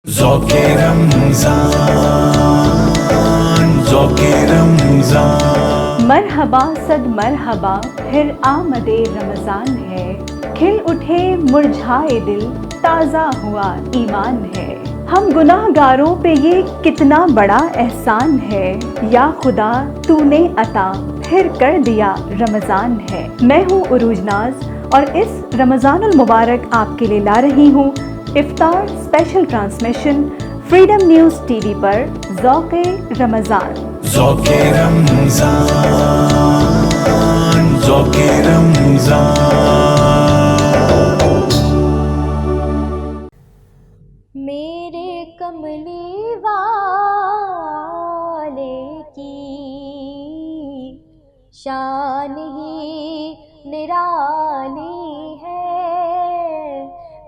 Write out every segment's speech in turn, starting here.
ذوق رمضان، ذوق رمضان، مرحبا صد مرحبا، پھر آمد رمضان ہے، کھل اٹھے مرجھائے دل، تازہ ہوا ایمان ہے۔ ہم گناہ گاروں پہ یہ کتنا بڑا احسان ہے، یا خدا تو نے عطا پھر کر دیا رمضان ہے۔ میں ہوں عروج ناز اور اس رمضان المبارک آپ کے لیے لا رہی ہوں افطار special transmission freedom news T V پر ذوق رمضان۔ ذوق رمضان، ذوق رمضان۔ میرے کملی والے کی شان ہی نرالی ہے،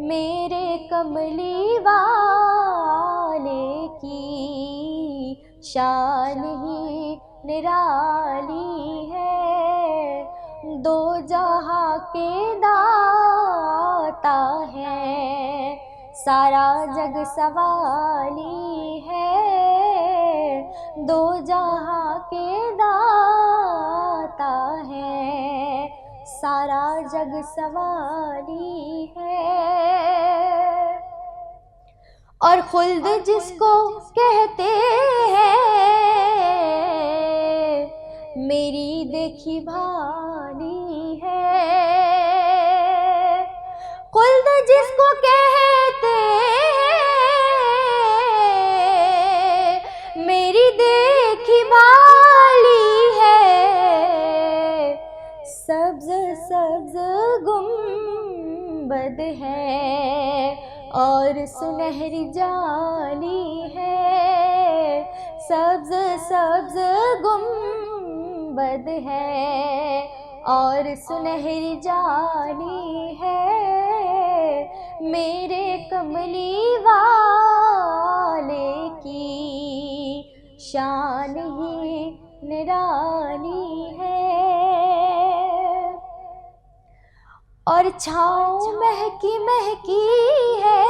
میرے کملی والے کی شان ہی نرالی ہے، دو جہاں کے داتا ہے، سارا جگ سوالی ہے، دو جہاں کے داتا ہے، سارا جگ سوالی ہے۔ اور خلد جس کو کہتے ہیں، میری دیکھی بھالی ہے، خلد جس کو کہتے ہیں، میری دیکھی بھالی ہے، سبز سبز گنبد ہے اور سنہری جالی ہے، سبز سبز گنبد ہے اور سنہری جالی ہے، میرے کملی والے کی شان ہی نرالی ہے۔ اور چھاؤں مہکی مہکی ہے،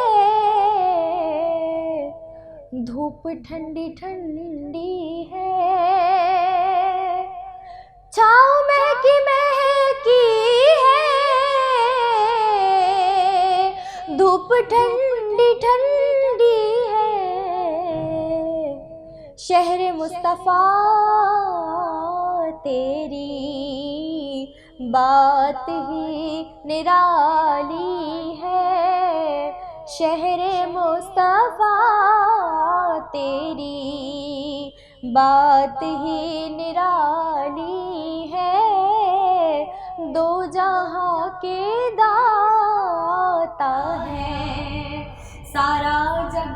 دھوپ ٹھنڈی ٹھنڈی ہے، چھاؤں مہکی مہکی ہے، دھوپ ٹھنڈی ٹھنڈی ہے، شہر مصطفیٰ تیری بات ہی نرالی ہے، شہر مصطفیٰ تیری بات ہی نرالی ہے، دو جہاں کے داتا ہے، سارا جگ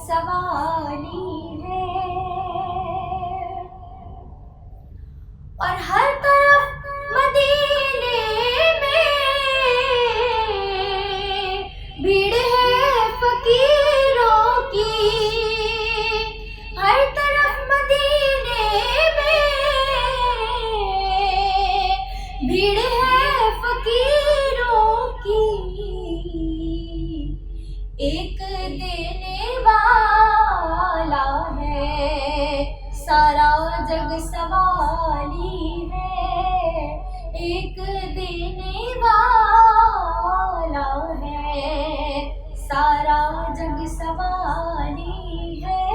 سوالی ہے۔ اور ہر طرف مدینے میں بھیڑ ہے فقیروں کی، ہر طرف مدینے میں بھیڑ ہے فقیروں کی، ایک دینے والا ہے، سارا جگ سوالی ہے، ایک دینے والا ہے، سارا جگ سوالی ہے،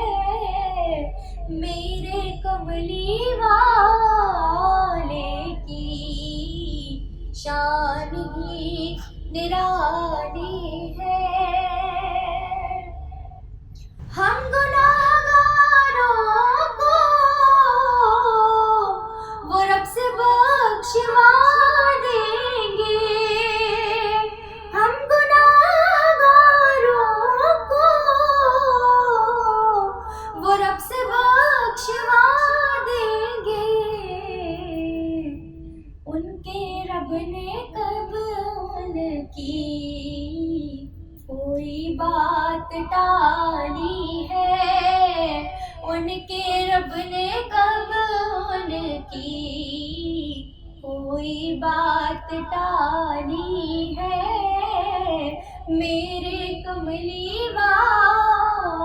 میرے کملی والے کی شان ہی نرالی ہے۔ ہم گناہگاروں کو وہ رب سے بخشوا دیں گے، ہم گناہگاروں کو وہ رب سے بخشوا دیں گے، ان کے رب نے کب ان کی کوئی بات ٹالی ہے، ان کے رب نے کب ان کی کوئی بات ٹالی ہے، میرے کملی والے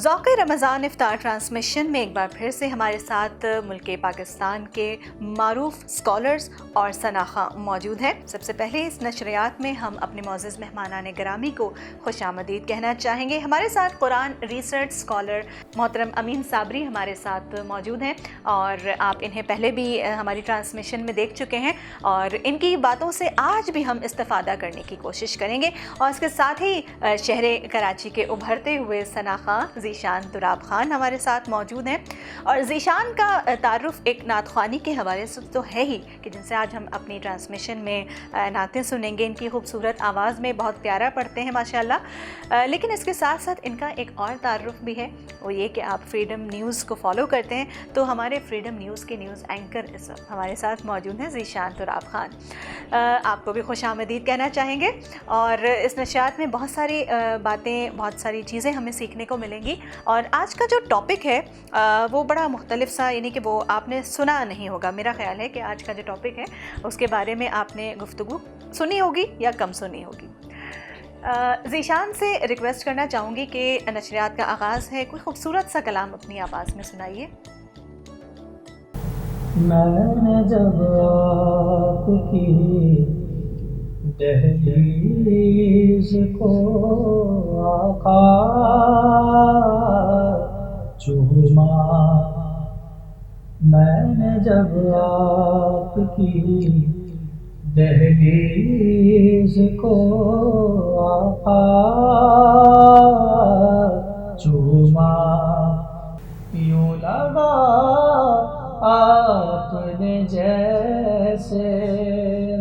ذوق رمضان افطار ٹرانسمیشن میں ایک بار پھر سے ہمارے ساتھ ملک پاکستان کے معروف اسکالرز اور ثناخواں موجود ہیں. سب سے پہلے اس نشریات میں ہم اپنے معزز مہمانان گرامی کو خوش آمدید کہنا چاہیں گے. ہمارے ساتھ قرآن ریسرچ اسکالر محترم امین صابری ہمارے ساتھ موجود ہیں اور آپ انہیں پہلے بھی ہماری ٹرانسمیشن میں دیکھ چکے ہیں اور ان کی باتوں سے آج بھی ہم استفادہ کرنے کی کوشش کریں گے. اور اس کے ساتھ ہی شہر کراچی کے ابھرتے ہوئے ثناخواں ذیشان تراب خان ہمارے ساتھ موجود ہیں. اور ذیشان کا تعارف ایک نعت خوانی کے حوالے سے تو ہے ہی کہ جن سے آج ہم اپنی ٹرانسمیشن میں نعتیں سنیں گے. ان کی خوبصورت آواز میں بہت پیارا پڑھتے ہیں ماشاءاللہ. لیکن اس کے ساتھ ساتھ ان کا ایک اور تعارف بھی ہے, وہ یہ کہ آپ فریڈم نیوز کو فالو کرتے ہیں. تو ہمارے فریڈم نیوز کے نیوز اینکر اس وقت ہمارے ساتھ موجود ہیں ذیشان تراب خان. آپ کو بھی خوش آمدید کہنا چاہیں گے. اور اس نشریات میں بہت ساری باتیں, بہت ساری چیزیں ہمیں سیکھنے کو ملیں گی. اور آج کا جو ٹاپک ہے وہ بڑا مختلف سا, یعنی کہ وہ آپ نے سنا نہیں ہوگا. میرا خیال ہے کہ آج کا جو ٹاپک ہے اس کے بارے میں آپ نے گفتگو سنی ہوگی یا کم سنی ہوگی. ذیشان سے ریکویسٹ کرنا چاہوں گی کہ نشریات کا آغاز ہے, کوئی خوبصورت سا کلام اپنی آواز میں سنائیے. میں نے جب آپ کی دہلیز کو آقا چوما, میں نے جب آپ کی دہلیز کو آقا چوما, یوں لگا آپ نے جیسے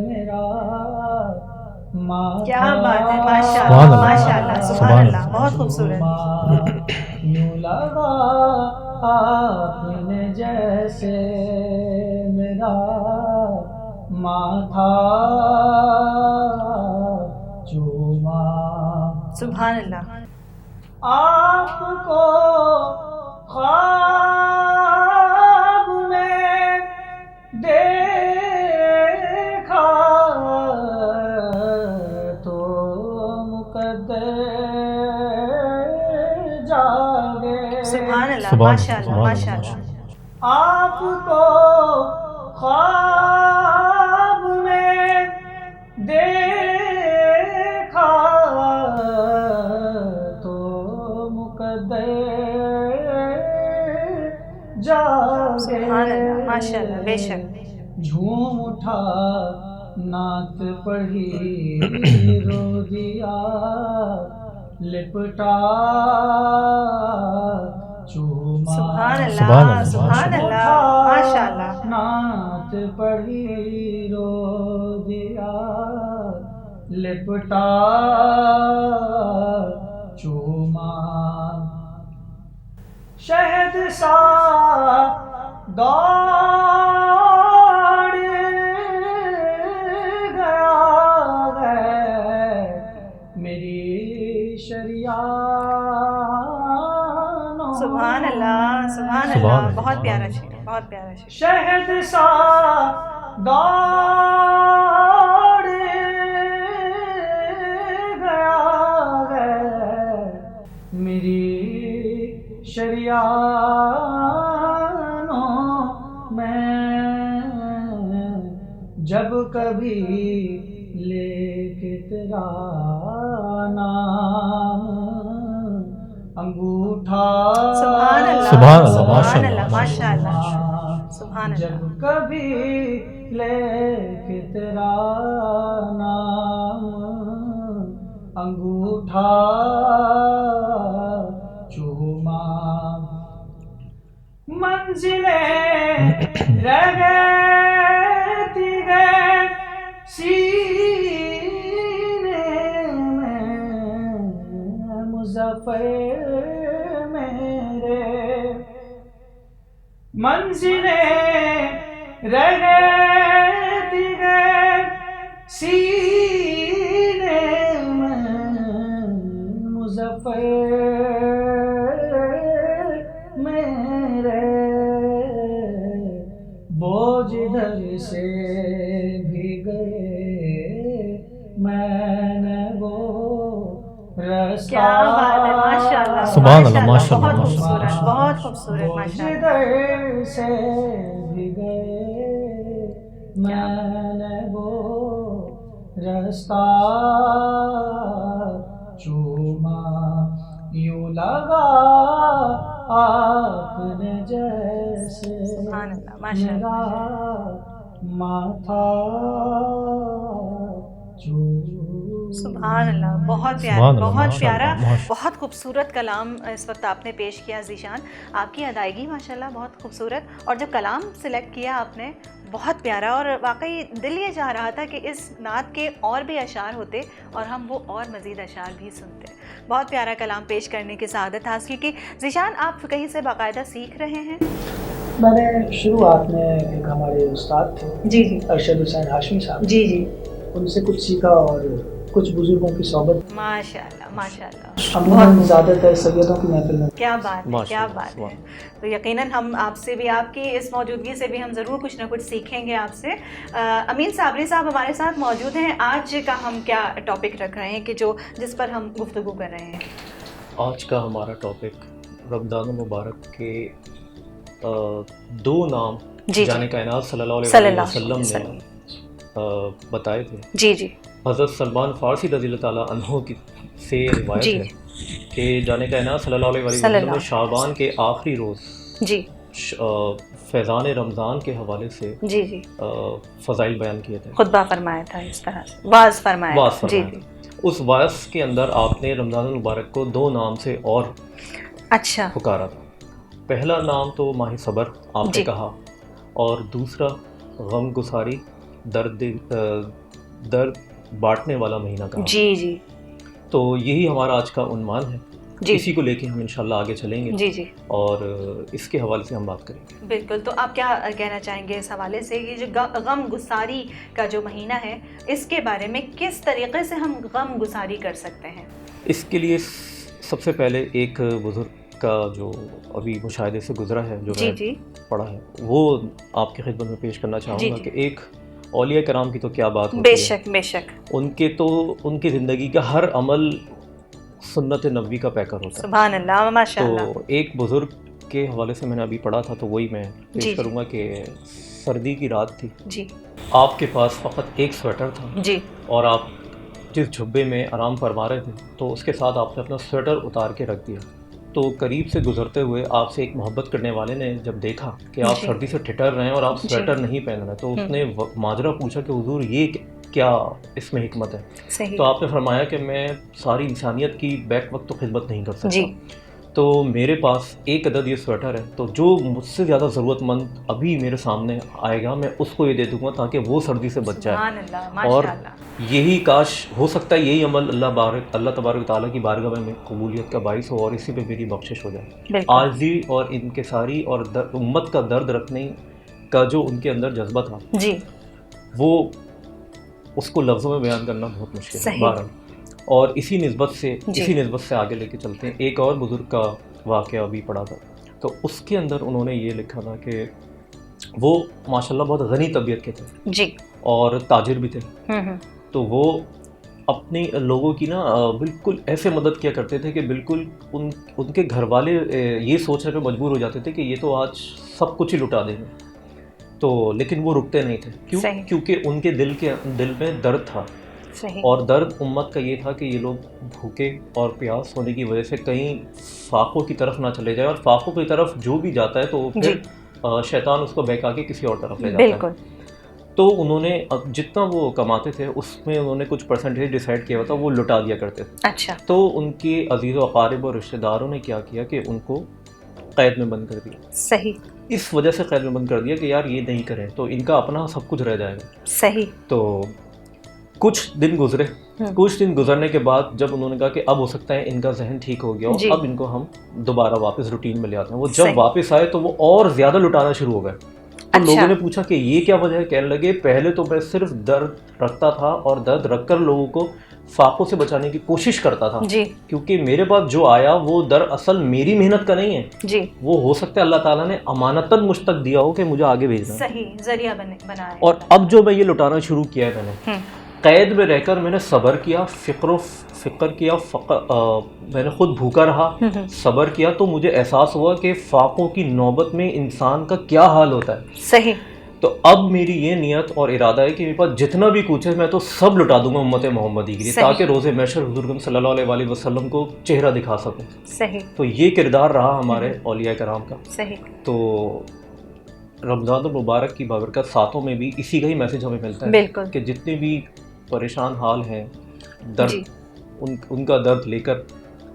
میرا کیا بات ہے, ماشاءاللہ ماشاءاللہ, سبحان اللہ, بہت خوبصورت. یوں لگا آپ نے جیسے میرا ماتھا چوما, سبحان اللہ. آپ کو خواب میں دیکھا تو مقدر جاگے. سبحان اللہ, ماشاءاللہ ماشاءاللہ. آپ کو خواب میں دیکھا تو مقدر جاگے. سبحان اللہ, ماشاءاللہ, بے شک. جھوم اٹھا نعت پڑھی رو دیا لپٹا چوما. سبحان اللہ, سبحان اللہ, ماشاءاللہ. نعت پڑھی رو دیا لپٹا چوما, شہد سا دوڑ گیا ہے میری شریانوں. سبحان اللہ, سبحان اللہ, بہت پیارا شعر, بہت پیارا شعر. شہد سا دوڑ گیا ہے میری شریانوں میں, جب کبھی لے کے تیرا نام انگوٹھا. سبحان اللہ, سبحان اللہ, سبحان اللہ, ماشاءاللہ, سبحان جب اللہ. کبھی لے کے تیرا نام انگوٹھا چوما, منزلیں رہ گئی گئے سینے میں مظفر میرے, منزلیں رہ گئی گئے سینے میں مظفر میرے, وہ جدھر سے بھی گئے میں نے وہ رستہ کیا بات ہے, ماشاءاللہ, سبحان اللہ، ماشاء بہت اللہ، خوبصورت، بہت خوبصورت، ماشاء اللہ۔ در سے بھی گئے میں نے وہ رستہ چوما، یوں لگا آپ نے جیسے سبحان اللہ، ماشاء اللہ۔ میرا ماتھا چوما۔ سبحان اللہ، بہت پیارا، سبحان اللہ، بہت ماشاء پیارا، اللہ، ماشاء بہت خوبصورت کلام اس وقت آپ نے پیش کیا ذیشان۔ آپ کی ادائیگی ماشاءاللہ بہت خوبصورت، اور جو کلام سلیکٹ کیا آپ نے بہت پیارا، اور واقعی دل یہ چاہ رہا تھا کہ اس نعت کے اور بھی اشعار ہوتے اور ہم وہ اور مزید اشعار بھی سنتے۔ بہت پیارا کلام پیش کرنے کی سعادت حاصل کی۔ ذیشان، آپ کہیں سے باقاعدہ سیکھ رہے ہیں؟ میں نے شروعات میں ایک ہمارے استاد تھے جی جی ارشد حسین ہاشمی صاحب، جی جی، ان سے کچھ سیکھا اور کچھ بزرگوں کی صحبت۔ ماشاء اللہ، ماشاء اللہ، عموماً زیادہ تر سیدوں کی محفل میں۔ کیا بات ہے، کیا بات ہے۔ تو یقیناً ہم آپ سے بھی، آپ کی اس موجودگی سے بھی ہم ضرور کچھ نہ کچھ سیکھیں گے آپ سے۔ امین صابری صاحب ہمارے ساتھ موجود ہیں۔ آج کا ہم کیا ٹاپک رکھ رہے ہیں کہ جس پر ہم گفتگو کر رہے ہیں؟ آج کا ہمارا ٹاپک رمضان المبارک کے دو نام جان کائنات صلی اللہ علیہ وسلم نے بتائے تھے۔ جی جی، حضرت سلمان فارسی رضی اللہ تعالیٰ عنہ کی سے روایت ہے کہ جان کائنات صلی اللہ علیہ وسلم نے شعبان کے آخری روز جی فیضان رمضان کے حوالے سے جی جی فضائل بیان کیے تھے، خطبہ فرمایا تھا، اس طرح سے واعظ فرمایا تھا۔ جی جی، اس واعظ کے اندر آپ نے رمضان المبارک کو دو نام سے اور اچھا پکارا تھا۔ پہلا نام تو ماہ صبر آپ نے کہا، اور دوسرا غم گساری، درد بانٹنے والا مہینہ کہا۔ جی جی، تو یہی ہمارا آج کا عنوان ہے، جی اسی کو لے کے ہم انشاءاللہ آگے چلیں گے، جی جی، اور اس کے حوالے سے ہم بات کریں گے۔ بالکل۔ تو آپ کیا کہنا چاہیں گے اس حوالے سے، یہ جو غم گساری کا جو مہینہ ہے، اس کے بارے میں کس طریقے سے ہم غم گساری کر سکتے ہیں؟ اس کے لیے سب سے پہلے ایک بزرگ کا جو ابھی مشاہدے سے گزرا ہے، جو میں پڑھا ہے، وہ آپ کی خدمت میں پیش کرنا چاہوں گا کہ ایک اولیاء کرام کی تو کیا بات ہوتی ہے، بے شک بے شک، ان کی زندگی کا ہر عمل سنت نبوی کا پیکر ہوتا ہے۔ سبحان اللہ، ماشاء اللہ۔ تو ایک بزرگ کے حوالے سے میں نے ابھی پڑھا تھا، تو وہی میں پیش کروں گا کہ سردی کی رات تھی جی، آپ کے پاس فقط ایک سویٹر تھا جی، اور آپ جس جھبے میں آرام فرما رہے تھے تو اس کے ساتھ آپ نے اپنا سویٹر اتار کے رکھ دیا۔ تو قریب سے گزرتے ہوئے آپ سے ایک محبت کرنے والے نے جب دیکھا کہ آپ سردی سے ٹھٹر رہے ہیں اور آپ سویٹر نہیں پہن رہے، تو اس نے ماجرا پوچھا کہ حضور یہ کیا اس میں حکمت ہے؟ تو آپ نے فرمایا کہ میں ساری انسانیت کی بیک وقت تو خدمت نہیں کر سکتا، تو میرے پاس ایک عدد یہ سویٹر ہے، تو جو مجھ سے زیادہ ضرورت مند ابھی میرے سامنے آئے گا میں اس کو یہ دے دوں گا تاکہ وہ سردی سے بچ جائے۔ اور یہی کاش ہو سکتا ہے یہی عمل اللہ تبارک تعالیٰ کی بارگاہ میں قبولیت کا باعث ہو اور اسی پہ میری بخشش ہو جائے۔ عاجزی اور انکساری اور امت کا درد رکھنے کا جو ان کے اندر جذبہ تھا، وہ اس کو لفظوں میں بیان کرنا بہت مشکل ہے بہرحال۔ اور اسی نسبت سے آگے لے کے چلتے ہیں۔ ایک اور بزرگ کا واقعہ بھی پڑھا تھا، تو اس کے اندر انہوں نے یہ لکھا تھا کہ وہ ماشاءاللہ بہت غنی طبیعت کے تھے جی، اور تاجر بھی تھے، تو وہ اپنی لوگوں کی بالکل ایسے مدد کیا کرتے تھے کہ بالکل ان کے گھر والے یہ سوچنے پہ مجبور ہو جاتے تھے کہ یہ تو آج سب کچھ ہی لٹا دیں گے، تو لیکن وہ رکتے نہیں تھے، کیونکہ ان کے دل میں درد تھا، اور درد امت کا یہ تھا کہ یہ لوگ بھوکے اور پیاس ہونے کی وجہ سے کہیں فاقوں کی طرف نہ چلے جائیں، اور فاقوں کی طرف جو بھی جاتا ہے تو پھر شیطان اس کو بہکا کے کسی اور طرف لے جاتا ہے۔ تو انہوں نے جتنا وہ کماتے تھے اس میں انہوں نے کچھ پرسنٹیج ڈیسائیڈ کیا تھا، وہ لٹا دیا کرتے تھے۔ اچھا، تو ان کے عزیز و اقارب اور رشتہ داروں نے کیا کیا کہ ان کو قید میں بند کر دیا۔ صحیح، اس وجہ سے قید میں بند کر دیا کہ یار یہ نہیں کریں تو ان کا اپنا سب کچھ رہ جائے گا۔ صحیح۔ تو کچھ دن گزرنے کے بعد جب انہوں نے کہا کہ اب ہو سکتا ہے ان کا ذہن ٹھیک ہو گیا ہو، اب ان کو ہم دوبارہ واپس روٹین میں لے آتے ہیں، وہ جب واپس آئے تو وہ اور زیادہ لٹانا شروع ہو گئے۔ تو لوگوں نے پوچھا کہ یہ کیا وجہ ہے؟ کہنے لگے پہلے تو میں صرف درد رکھتا تھا اور درد رکھ کر لوگوں کو فاقوں سے بچانے کی کوشش کرتا تھا، کیونکہ میرے پاس جو آیا وہ دراصل میری محنت کا نہیں ہے، وہ ہو سکتا ہے اللہ تعالیٰ نے امانتاً مجھ تک دیا ہو کہ مجھے آگے بھیجنا، صحیح ذریعہ بنایا، اور اب جو میں یہ لٹانا شروع کیا ہے میں نے، قید میں رہ کر میں نے صبر کیا، فکر کیا، میں نے خود بھوکا رہا، صبر کیا، تو مجھے احساس ہوا کہ فاقوں کی نوبت میں انسان کا کیا حال ہوتا ہے. صحیح. تو اب میری یہ نیت اور ارادہ ہے کہ میرے پاس جتنا بھی کچھ ہے میں تو سب لٹا دوں گا امت محمدی کے لیے، تاکہ روز محشر حضور صلی اللہ علیہ وآلہ وسلم کو چہرہ دکھا سکوں. صحیح. تو یہ کردار رہا ہمارے اولیاء کرام کا. صحیح. تو رمضان المبارک کی بابرکت ساتوں میں بھی اسی کا ہی میسج ہمیں ملتا ہے. بالکل. کہ جتنے بھی پریشان حال ہیں، درد، ان کا درد لے کر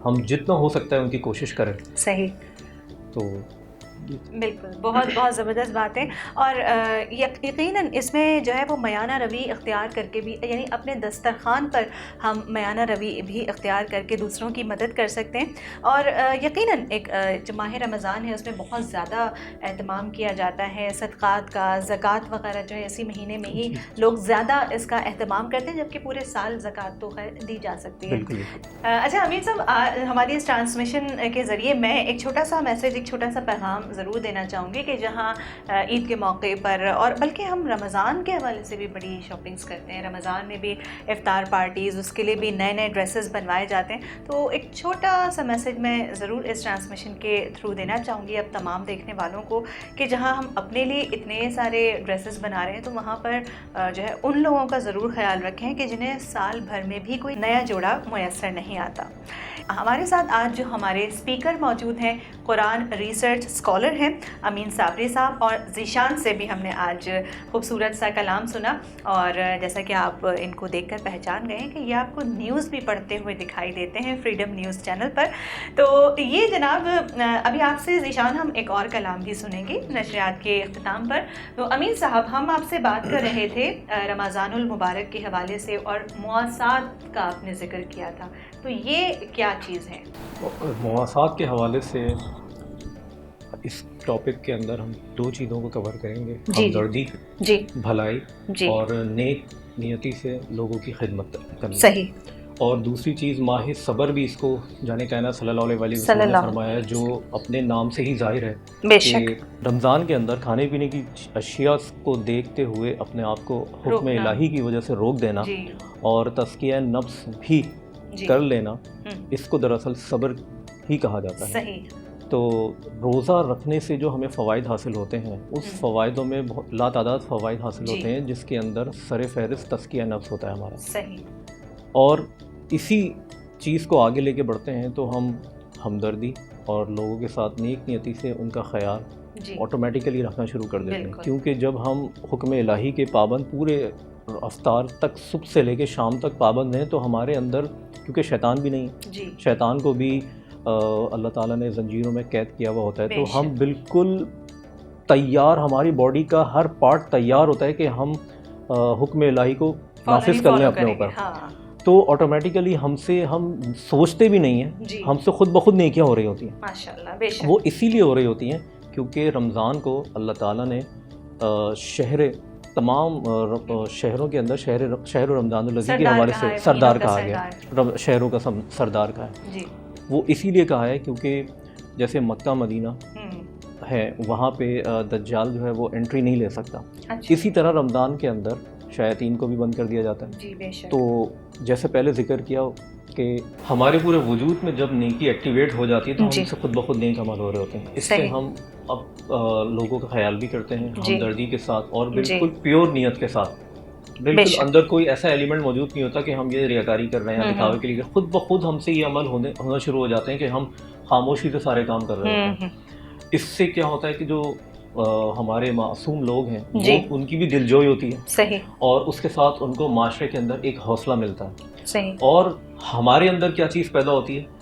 ہم جتنا ہو سکتا ہے ان کی کوشش کریں. صحیح. تو بالکل، بہت بہت زبردست بات ہے. اور یقیناً اس میں جو ہے وہ میانہ روی اختیار کر کے بھی، یعنی اپنے دسترخوان پر ہم میانہ روی بھی اختیار کر کے دوسروں کی مدد کر سکتے ہیں. اور یقیناً ایک جو ماہ رمضان ہے اس میں بہت زیادہ اہتمام کیا جاتا ہے صدقات کا، زکوٰۃ وغیرہ جو ہے اسی مہینے میں ہی لوگ زیادہ اس کا اہتمام کرتے ہیں، جبکہ پورے سال زکوٰۃ تو خیر دی جا سکتی ہے. اچھا امین صاحب، ہماری اس ٹرانسمیشن کے ذریعے میں ایک چھوٹا سا میسیج، ایک چھوٹا سا پیغام ضرور دینا چاہوں گی کہ جہاں عید کے موقع پر، اور بلکہ ہم رمضان کے حوالے سے بھی بڑی شاپنگز کرتے ہیں، رمضان میں بھی افطار پارٹیز، اس کے لیے بھی نئے نئے ڈریسز بنوائے جاتے ہیں. تو ایک چھوٹا سا میسیج میں ضرور اس ٹرانسمیشن کے تھرو دینا چاہوں گی اب تمام دیکھنے والوں کو، کہ جہاں ہم اپنے لیے اتنے سارے ڈریسز بنا رہے ہیں تو وہاں پر جو ہے ان لوگوں کا ضرور خیال رکھیں کہ جنہیں سال بھر میں بھی کوئی نیا جوڑا میسر نہیں آتا. ہمارے ساتھ آج جو ہمارے اسپیکر موجود ہیں، قرآن ریسرچ اسکالر ہیں امین صابری صاحب، اور ذیشان سے بھی ہم نے آج خوبصورت سا کلام سنا. اور جیسا کہ آپ ان کو دیکھ کر پہچان گئے ہیں کہ یہ آپ کو نیوز بھی پڑھتے ہوئے دکھائی دیتے ہیں فریڈم نیوز چینل پر. تو یہ جناب ابھی آپ سے ذیشان ہم ایک اور کلام بھی سنیں گے نشریات کے اختتام پر. تو امین صاحب، ہم آپ سے بات کر رہے تھے رمضان المبارک کے حوالے سے، اور مواسات کا آپ نے ذکر کیا تھا، تو یہ کیا چیز ہے؟ مواسات کے حوالے سے اس ٹاپک کے اندر ہم دو چیزوں کو کور کریں گے، ہمدردی، بھلائی، اور نیک نیتی سے لوگوں کی خدمت کرنا. صحیح. اور دوسری چیز ماہ صبر بھی، اس کو جانے کائنات صلی اللہ علیہ وسلم نے فرمایا، جو اپنے نام سے ہی ظاہر ہے کہ رمضان کے اندر کھانے پینے کی اشیاء کو دیکھتے ہوئے اپنے آپ کو حکم الہی کی وجہ سے روک دینا اور تزکیہ نفس بھی کر لینا، اس کو دراصل صبر ہی کہا جاتا ہے. صحیح. تو روزہ رکھنے سے جو ہمیں فوائد حاصل ہوتے ہیں، اس فوائدوں میں لا تعداد فوائد حاصل ہوتے ہیں، جس کے اندر سر فہرست تزکیہ نفس ہوتا ہے ہمارا. صحیح. اور اسی چیز کو آگے لے کے بڑھتے ہیں تو ہم ہمدردی اور لوگوں کے ساتھ نیک نیتی سے ان کا خیال آٹومیٹیکلی رکھنا شروع کر دیتے ہیں. کیونکہ جب ہم حکم الہی کے پابند پورے افطار تک، صبح سے لے کے شام تک پابند ہیں، تو ہمارے اندر، کیونکہ شیطان بھی نہیں، شیطان کو بھی اللہ تعالیٰ نے زنجیروں میں قید کیا ہوا ہوتا ہے، تو ہم بالکل تیار، ہماری باڈی کا ہر پارٹ تیار ہوتا ہے کہ ہم حکم الہی کو نافذ کر لیں اپنے اوپر. تو آٹومیٹیکلی ہم سوچتے بھی نہیں ہیں، ہم سے خود بخود نیکیاں ہو رہی ہوتی ہیں. ماشاءاللہ، بے شک. وہ اسی لیے ہو رہی ہوتی ہیں کیونکہ رمضان کو اللہ تعالیٰ نے تمام شہروں کے اندر شہر رمضان الذی کے حوالے سے سردار کہا گیا، شہروں کا سردار کہا ہے. وہ اسی لیے کہا ہے کیونکہ جیسے مکہ مدینہ ہے، وہاں پہ دجال جو ہے وہ انٹری نہیں لے سکتا. اسی طرح رمضان کے اندر شیاطین کو بھی بند کر دیا جاتا ہے. تو جیسے پہلے ذکر کیا کہ ہمارے پورے وجود میں جب نیکی ایکٹیویٹ ہو جاتی ہے تو ہم سے خود بخود نیک عمل ہو رہے ہوتے ہیں. اس سے ہم اب لوگوں کا خیال بھی کرتے ہیں ہمدردی کے ساتھ، اور بالکل پیور نیت کے ساتھ. بالکل اندر کوئی ایسا ایلیمنٹ موجود نہیں ہوتا کہ ہم یہ ریاکاری کر رہے ہیں دکھاوے کے لیے. خود بخود ہم سے یہ عمل ہونا شروع ہو جاتے ہیں کہ ہم خاموشی سے سارے کام کر رہے ہوتے ہیں. اس سے کیا ہوتا ہے کہ جو ہمارے معصوم لوگ ہیں، ان کی بھی دلجوئی ہوتی ہے. صحیح. اور اس کے ساتھ ان کو معاشرے کے اندر ایک حوصلہ ملتا ہے. صحیح. اور ہمارے اندر کیا چیز پیدا ہوتی ہے،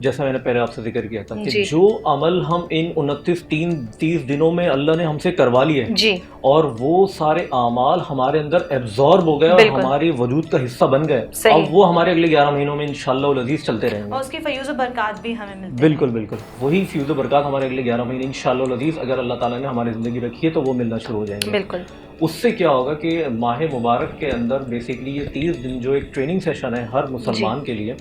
جیسا میں نے پہلے آپ سے ذکر کیا تھا کہ جو عمل ہم ان 29-30 دنوں میں اللہ نے ہم سے کروا لیے، اور وہ سارے اعمال ہمارے اندر ایبزارب ہو گئے اور ہمارے وجود کا حصہ بن گئے، اب وہ ہمارے اگلے 11 مہینوں میں انشاءاللہ العزیز چلتے رہیں گے، اور اس کی فیوز و برکات بھی ہمیں ملتی ہے. بالکل بالکل وہی فیوز و برکات ہمارے اگلے 11 مہینے انشاءاللہ العزیز اگر اللہ تعالیٰ نے ہماری زندگی رکھی ہے تو وہ ملنا شروع ہو جائیں گے. بالکل. اس سے کیا ہوگا کہ ماہ مبارک کے اندر بیسکلی یہ 30 دن جو ایک ٹریننگ سیشن ہے ہر مسلمان کے لیے،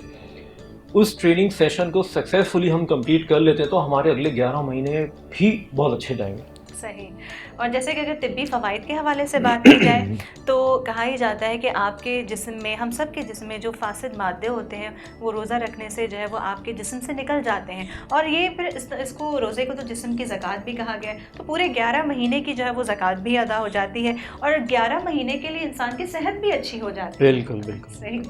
اس ٹریننگ سیشن کو سکسیزفلی ہم کمپلیٹ کر لیتے تو ہمارے اگلے 11 مہینے بھی بہت اچھے جائیں گے. صحیح. اور جیسے کہ اگر طبی فوائد کے حوالے سے بات کی جائے تو کہا ہی جاتا ہے کہ آپ کے جسم میں، ہم سب کے جسم میں جو فاسد مادے ہوتے ہیں وہ روزہ رکھنے سے جو ہے وہ آپ کے جسم سے نکل جاتے ہیں. اور یہ پھر اس کو روزے کو تو جسم کی زکوٰۃ بھی کہا گیا ہے، تو پورے 11 مہینے کی جو ہے وہ زکوٰۃ بھی ادا ہو جاتی ہے اور 11 مہینے کے لیے انسان کی صحت بھی اچھی ہو جاتی ہے. بالکل بالکل صحیح.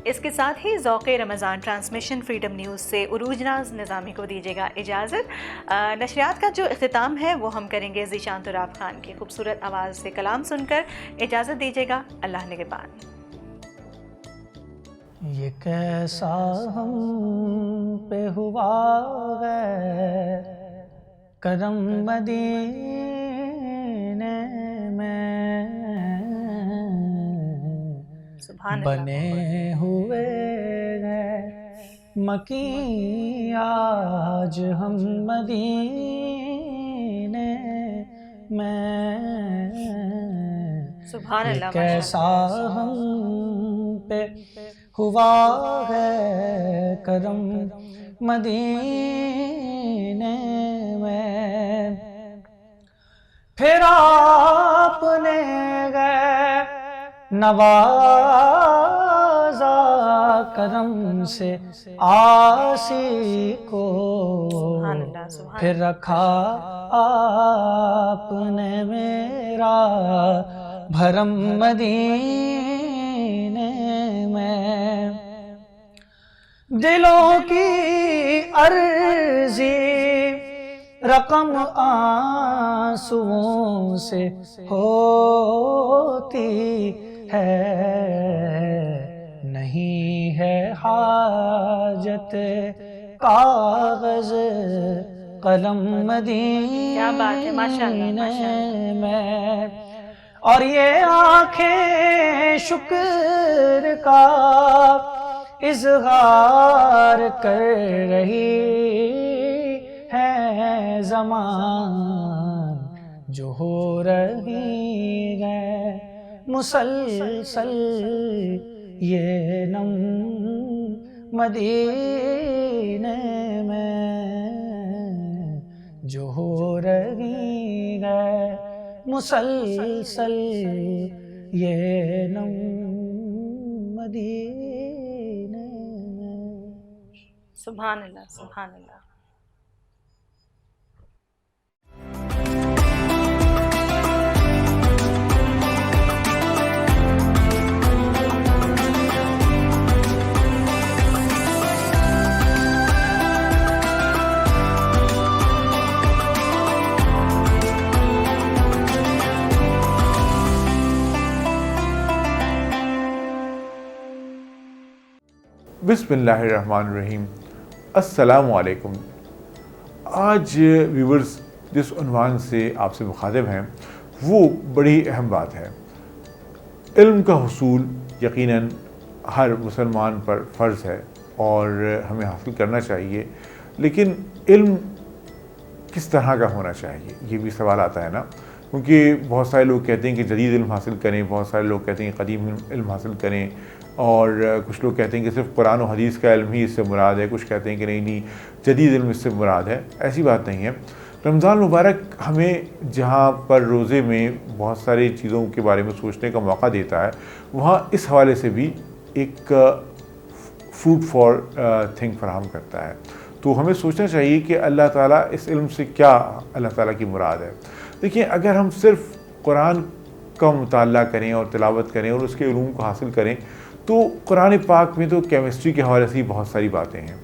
اس کے ساتھ ہی ذوق رمضان ٹرانسمیشن فریڈم نیوز سے عروج ناز نظامی کو دیجیے گا اجازت. نشریات کا جو اختتام ہے وہ ہم کریں گے ذیشان تراب خان کی خوبصورت آواز سے کلام سن کر. اجازت دیجیے گا. اللہ نگہبان. یہ کیسا ہم پہ ہوا ہے کرم مدینے میں، بنے ہوئے ہیں مکین آج ہم مدینے میں. سبحان اللہ. کیسا ہم پہ ہوا ہے کرم مدینے میں، پھر آپ نے گئے نوازا کرم سے آسی کو، پھر رکھا آپ نے میرا بھرم مدینے میں. دلوں کی عرضی رقم آنسوؤں سے ہوتی ہے، نہیں ہے حاجت کاغذ قلم مدینے میں. اور یہ آنکھیں شکر کا اظہار کر رہی ہے، زمان جو ہو رہی ہے مسلسل یہ نم مدینے میں، جو ہو رہی ہے مسلسل یہ نم مدینے میں. سبحان اللہ. سبحان اللہ. بسم اللہ الرحمن الرحیم. السلام علیکم. آج ویورز جس عنوان سے آپ سے مخاطب ہیں وہ بڑی اہم بات ہے. علم کا حصول یقیناً ہر مسلمان پر فرض ہے اور ہمیں حاصل کرنا چاہیے، لیکن علم کس طرح کا ہونا چاہیے یہ بھی سوال آتا ہے نا. کیونکہ بہت سارے لوگ کہتے ہیں کہ جدید علم حاصل کریں، بہت سارے لوگ کہتے ہیں کہ قدیم علم حاصل کریں، اور کچھ لوگ کہتے ہیں کہ صرف قرآن و حدیث کا علم ہی اس سے مراد ہے، کچھ کہتے ہیں کہ نہیں جدید علم اس سے مراد ہے. ایسی بات نہیں ہے. رمضان مبارک ہمیں جہاں پر روزے میں بہت ساری چیزوں کے بارے میں سوچنے کا موقع دیتا ہے، وہاں اس حوالے سے بھی ایک فوڈ فار تھنک فراہم کرتا ہے. تو ہمیں سوچنا چاہیے کہ اللہ تعالیٰ اس علم سے کیا اللہ تعالیٰ کی مراد ہے. دیکھیں، اگر ہم صرف قرآن کا مطالعہ کریں اور تلاوت کریں اور اس کے علوم کو حاصل کریں تو قرآن پاک میں تو کیمسٹری کے حوالے سے ہی بہت ساری باتیں ہیں،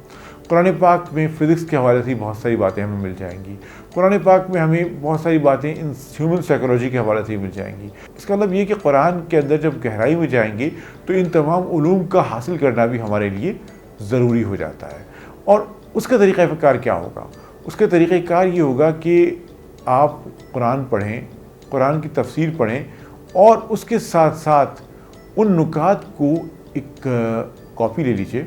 قرآن پاک میں فزکس کے حوالے سے ہی بہت ساری باتیں ہمیں مل جائیں گی، قرآن پاک میں ہمیں بہت ساری باتیں ہیومن سائیکولوجی کے حوالے سے ہی مل جائیں گی. اس کا مطلب یہ کہ قرآن کے اندر جب گہرائی میں جائیں گے تو ان تمام علوم کا حاصل کرنا بھی ہمارے لیے ضروری ہو جاتا ہے. اور اس کا طریقہ کار کیا ہوگا؟ اس کا طریقہ کار یہ ہوگا کہ آپ قرآن پڑھیں، قرآن کی تفسیر پڑھیں اور اس کے ساتھ ساتھ ان نکات کو ایک کاپی لے لیجئے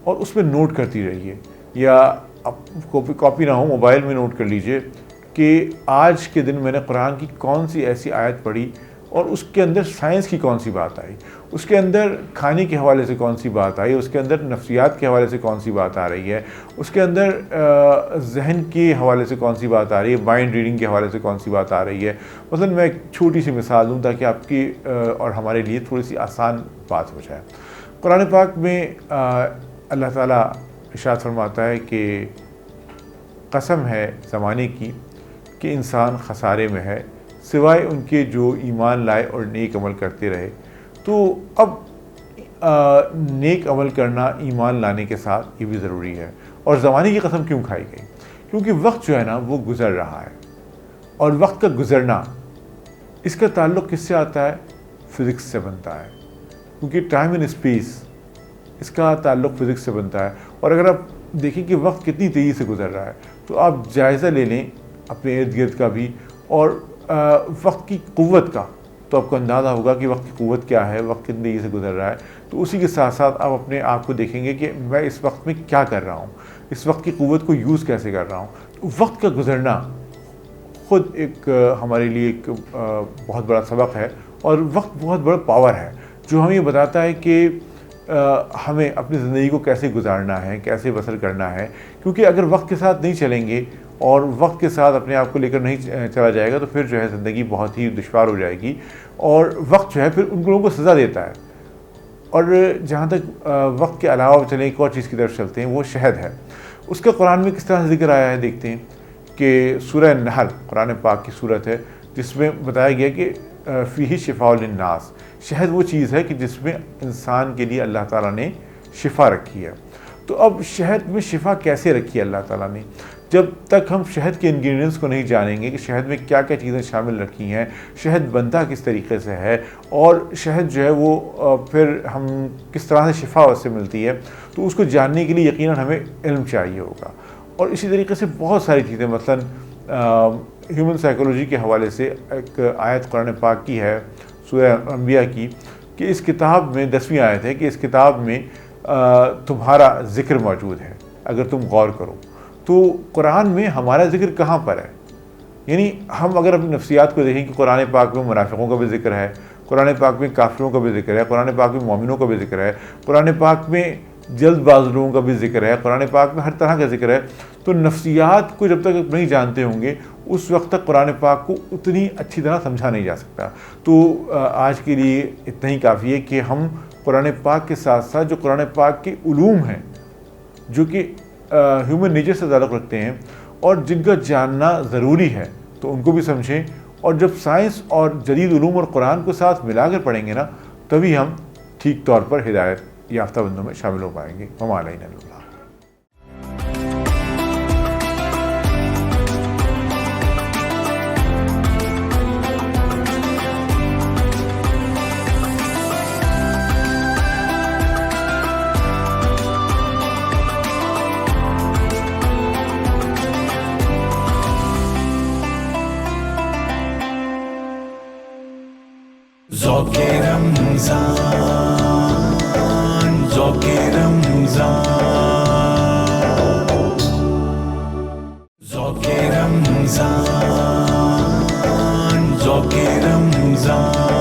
اور اس میں نوٹ کرتی رہیے، یا کاپی نہ ہو موبائل میں نوٹ کر لیجئے کہ آج کے دن میں نے قرآن کی کون سی ایسی آیت پڑھی اور اس کے اندر سائنس کی کون سی بات آئی، اس کے اندر کھانے کے حوالے سے کون سی بات آئی، اس کے اندر نفسیات کے حوالے سے کون سی بات آ رہی ہے، اس کے اندر ذہن کے حوالے سے کون سی بات آ رہی ہے، مائنڈ ریڈنگ کے حوالے سے کون سی بات آ رہی ہے. مثلا میں ایک چھوٹی سی مثال دوں تاکہ آپ کی اور ہمارے لیے تھوڑی سی آسان بات ہو جائے. قرآن پاک میں اللہ تعالیٰ ارشاد فرماتا ہے کہ قسم ہے زمانے کی کہ انسان خسارے میں ہے سوائے ان کے جو ایمان لائے اور نیک عمل کرتے رہے. تو اب نیک عمل کرنا ایمان لانے کے ساتھ یہ بھی ضروری ہے. اور زمانے کی قسم کیوں کھائی گئی؟ کیونکہ وقت جو ہے نا وہ گزر رہا ہے، اور وقت کا گزرنا اس کا تعلق کس سے آتا ہے؟ فزکس سے بنتا ہے. کیونکہ ٹائم اینڈ اسپیس اس کا تعلق فزکس سے بنتا ہے. اور اگر آپ دیکھیں کہ وقت کتنی تیزی سے گزر رہا ہے تو آپ جائزہ لے لیں اپنے ارد گرد کا بھی اور وقت کی قوت کا، تو آپ کو اندازہ ہوگا کہ وقت کی قوت کیا ہے، وقت کتنی تیزی سے گزر رہا ہے. تو اسی کے ساتھ ساتھ آپ اپنے آپ کو دیکھیں گے کہ میں اس وقت میں کیا کر رہا ہوں، اس وقت کی قوت کو یوز کیسے کر رہا ہوں. وقت کا گزرنا خود ایک ہمارے لیے ایک بہت بڑا سبق ہے، اور وقت بہت بڑا پاور ہے جو ہمیں یہ بتاتا ہے کہ ہمیں اپنی زندگی کو کیسے گزارنا ہے، کیسے بسر کرنا ہے. کیونکہ اگر وقت کے ساتھ نہیں چلیں گے اور وقت کے ساتھ اپنے آپ کو لے کر نہیں چلا جائے گا تو پھر جو ہے زندگی بہت ہی دشوار ہو جائے گی. اور وقت جو ہے پھر ان لوگوں کو سزا دیتا ہے. اور جہاں تک وقت کے علاوہ چلیں ایک اور چیز کی طرف چلتے ہیں، وہ شہد ہے. اس کا قرآن میں کس طرح سے ذکر آیا ہے دیکھتے ہیں کہ سورہ نحل قرآن پاک کی صورت ہے جس میں بتایا گیا کہ فیہ شفاء للناس. شہد وہ چیز ہے کہ جس میں انسان کے لیے اللہ تعالیٰ نے شفا رکھی ہے. تو اب شہد میں شفا کیسے رکھی ہے اللہ تعالیٰ نے؟ جب تک ہم شہد کے انگریڈینٹس کو نہیں جانیں گے کہ شہد میں کیا کیا چیزیں شامل رکھی ہیں، شہد بنتا کس طریقے سے ہے، اور شہد جو ہے وہ پھر ہم کس طرح سے شفا اس سے ملتی ہے، تو اس کو جاننے کے لیے یقیناً ہمیں علم چاہیے ہوگا. اور اسی طریقے سے بہت ساری چیزیں، مثلاً ہیومن سائیکولوجی کے حوالے سے ایک آیت قرآن پاک کی ہے سورہ انبیاء کی کہ اس کتاب میں 10ویں آیت ہے کہ اس کتاب میں تمہارا ذکر موجود ہے اگر تم غور کرو. تو قرآن میں ہمارا ذکر کہاں پر ہے؟ یعنی ہم اگر اپنی نفسیات کو دیکھیں کہ قرآن پاک میں منافقوں کا بھی ذکر ہے، قرآن پاک میں کافروں کا بھی ذکر ہے، قرآن پاک میں مومنوں کا بھی ذکر ہے، قرآن پاک میں جلد باز لوگوں کا بھی ذکر ہے، قرآن پاک میں ہر طرح کا ذکر ہے. تو نفسیات کو جب تک نہیں جانتے ہوں گے اس وقت تک قرآن پاک کو اتنی اچھی طرح سمجھا نہیں جا سکتا. تو آج کے لیے اتنا ہی کافی ہے کہ ہم قرآن پاک کے ساتھ ساتھ جو قرآن پاک کے علوم ہیں جو کہ ہیومن نیچر سے تعلق رکھتے ہیں اور جن کا جاننا ضروری ہے تو ان کو بھی سمجھیں. اور جب سائنس اور جدید علوم اور قرآن کو ساتھ ملا کر پڑھیں گے نا تبھی ہم ٹھیک طور پر ہدایت یافتہ بندوں میں شامل ہو پائیں گے. وما علینا الا البلاغ. ذوق رمضان، ذوق رمضان، ذوق رمضان، ذوق رمضان.